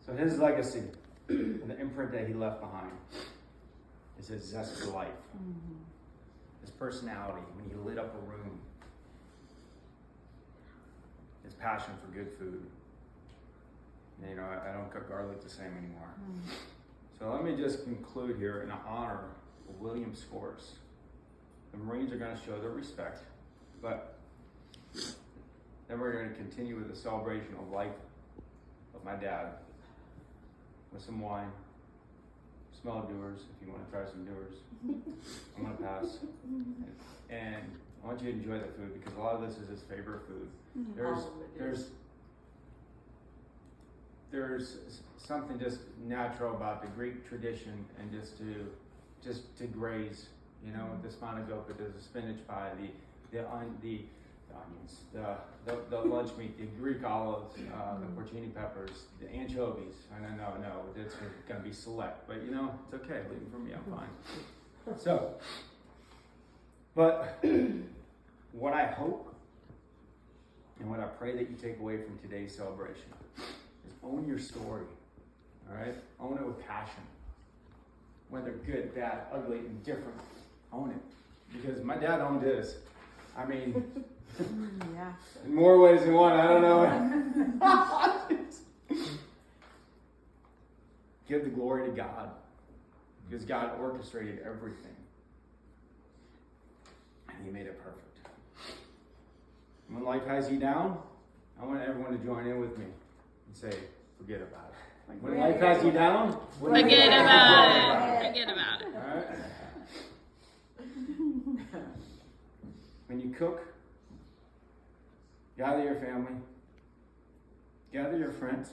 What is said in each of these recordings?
So his legacy and the imprint that he left behind is his zest for life. Mm-hmm. His personality, when he lit up a room. His passion for good food. And, you know, I don't cook garlic the same anymore. Mm-hmm. So let me just conclude here in honor of William Scores. The Marines are going to show their respect, but then we're going to continue with the celebration of life of my dad with some wine, smell of Dewar's if you want to try some Dewar's. I'm going to pass. And I want you to enjoy the food because a lot of this is his favorite food. There's something just natural about the Greek tradition and just to graze, you know, the spanakopita, the spinach pie, the onions, the lunch meat, the Greek olives, the porcini peppers, the anchovies. No, it's going to be select, but you know, it's okay. Leave them for me, I'm fine. So, but what I hope and what I pray that you take away from today's celebration is own your story, all right? Own it with passion. Whether good, bad, ugly, indifferent, own it. Because my dad owned his. I mean, yeah. In more ways than one, I don't know. Give the glory to God. Because God orchestrated everything. And he made it perfect. When life has you down, I want everyone to join in with me and say, forget about it. When life has you down, forget about it. Forget about it. All right? When you cook, gather your family, gather your friends,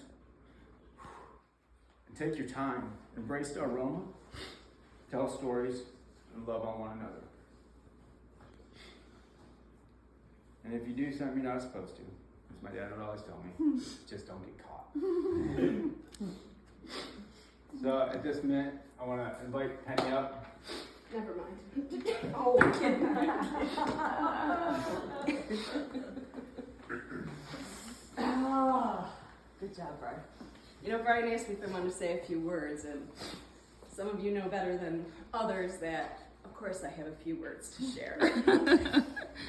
and take your time. Embrace the aroma, tell stories, and love on one another. And if you do something you're not supposed to, as my dad would always tell me, just don't get caught. So at this minute, I want to invite Penny up. Never mind. Oh, good job, Brian. You know, Brian asked me if I wanted to say a few words, and some of you know better than others that, of course, I have a few words to share.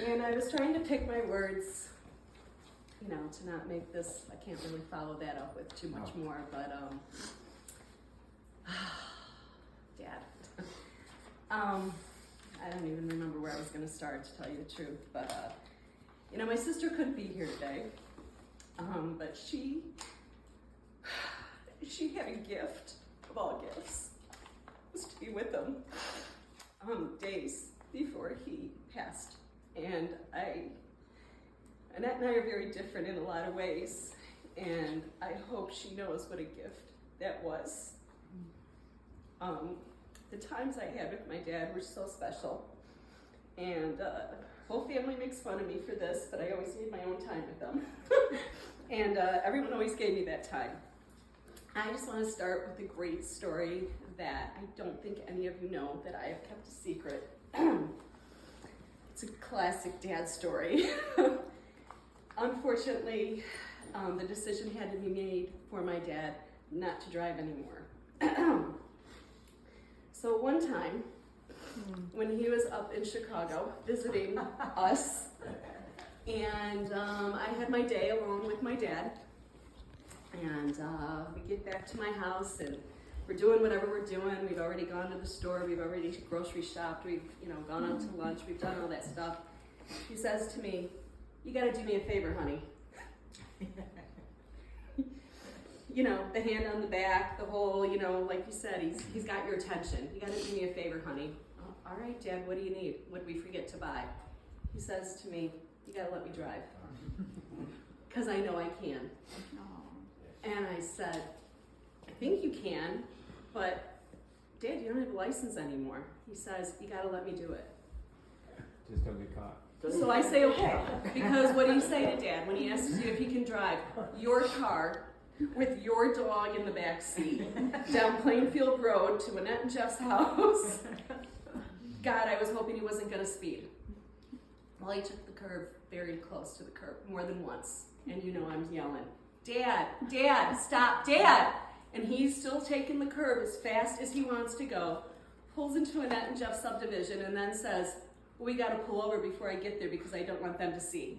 And I was trying to pick my words, you know, to not make this, I can't really follow that up with too much more, but, Dad. I don't even remember where I was going to start, to tell you the truth, but, you know, my sister couldn't be here today, but she had a gift of all gifts, was to be with him, days before he passed, and Annette and I are very different in a lot of ways, and I hope she knows what a gift that was. The times I had with my dad were so special, and whole family makes fun of me for this, but I always need my own time with them, and everyone always gave me that time. I just want to start with a great story that I don't think any of you know, that I have kept a secret. It's a classic dad story. Unfortunately, the decision had to be made for my dad not to drive anymore. So one time, when he was up in Chicago visiting us, and I had my day alone with my dad, and we get back to my house, and we're doing whatever we're doing. We've already gone to the store, we've already grocery shopped, we've gone out to lunch, we've done all that stuff. He says to me, "You gotta do me a favor, honey." You know, the hand on the back, the whole, like you said, he's got your attention. "You gotta do me a favor, honey." "Oh, all right, Dad, what do you need? What did we forget to buy?" He says to me, "You gotta let me drive, because I know I can." And I said, "I think you can, but Dad, you don't have a license anymore." He says, "You gotta let me do it." Just don't get caught. So I say, okay, because what do you say to Dad when he asks you if he can drive your car with your dog in the back seat down Plainfield Road to Annette and Jeff's house? God, I was hoping he wasn't going to speed. Well, he took the curve very close to the curb, more than once. And I'm yelling, "Dad, Dad, stop, Dad, and he's still taking the curb as fast as he wants to go, pulls into Annette and Jeff subdivision, and then says, we gotta pull over before I get there because I don't want them to see.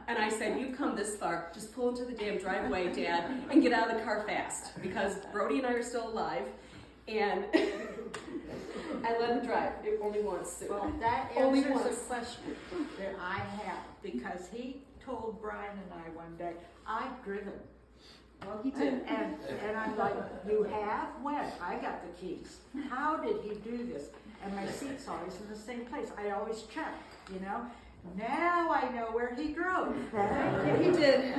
And I said, you come this far, just pull into the damn driveway, Dad, and get out of the car fast, because Brody and I are still alive, and I let him drive, only once. Well, that Only answers once. a question that I have, because he told Brian and I one day, I've driven. Well, he did. And I'm like, you have? When? I got the keys. How did he do this? And my seat's always in the same place. I always check, you know? Now I know where he drove. He did.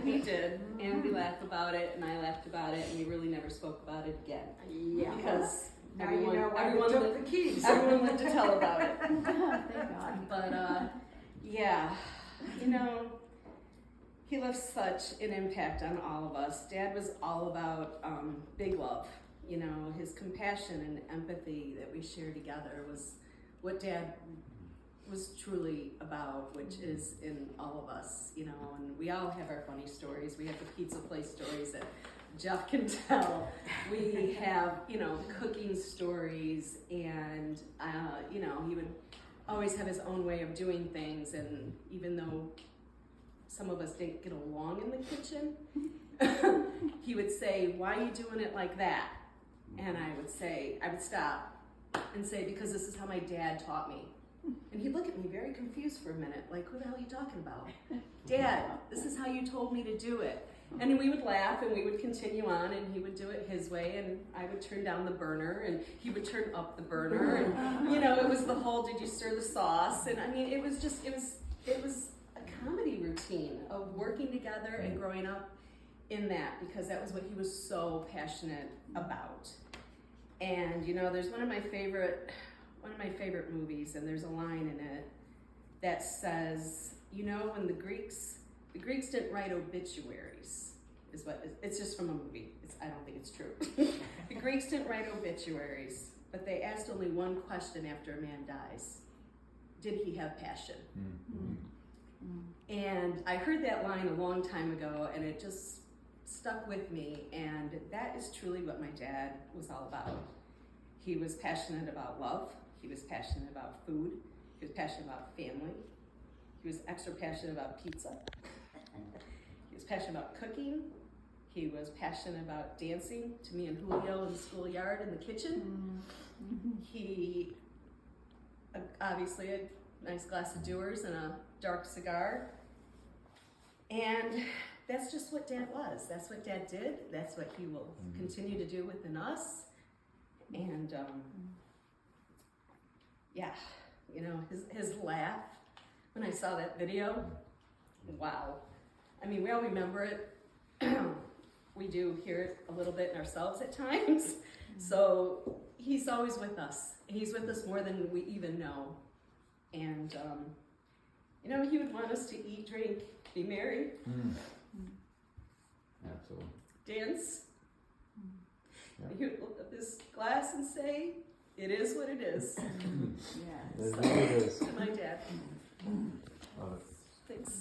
He did. And we laughed about it, and I laughed about it, and we really never spoke about it again. Yeah. Because Now you know why everyone we took lived, the keys. everyone lived to tell about it. Thank God. But, yeah, you know, he left such an impact on all of us. Dad was all about big love. You know, his compassion and empathy that we share together was what Dad was truly about, which is in all of us, you know, and we all have our funny stories. We have the pizza place stories that Jeff can tell. We have, you know, cooking stories, and, you know, he would always have his own way of doing things, and even though some of us didn't get along in the kitchen, he would say, why are you doing it like that? And I would stop and say, because this is how my dad taught me. And he'd look at me very confused for a minute, like, who the hell are you talking about? Dad, this is how you told me to do it. And we would laugh, and we would continue on, and he would do it his way, and I would turn down the burner, and he would turn up the burner, and, you know, it was the whole, did you stir the sauce? And I mean, it was a comedy routine of working together and growing up in that, because that was what he was so passionate about. And, you know, there's one of my favorite movies, and there's a line in it that says, you know, when the Greeks didn't write obituaries, it's just from a movie. I don't think it's true. The Greeks didn't write obituaries, but they asked only one question after a man dies. Did he have passion? And I heard that line a long time ago, and it just stuck with me, and that is truly what my dad was all about. He was passionate about love. He was passionate about food. He was passionate about family. He was extra passionate about pizza. He was passionate about cooking. He was passionate about dancing to me and Julio in the schoolyard in the kitchen. He obviously had a nice glass of Dewar's and a dark cigar. And that's just what Dad was. That's what Dad did. That's what he will continue to do within us. And yeah, you know, his laugh when I saw that video, wow. I mean, we all remember it. We do hear it a little bit in ourselves at times. So he's always with us. He's with us more than we even know. And, you know, he would want us to eat, drink, be merry, Absolutely. dance. Yeah. And he would look at this glass and say, it is what it is. Yeah. It really is. To my dad. Love it. Thanks.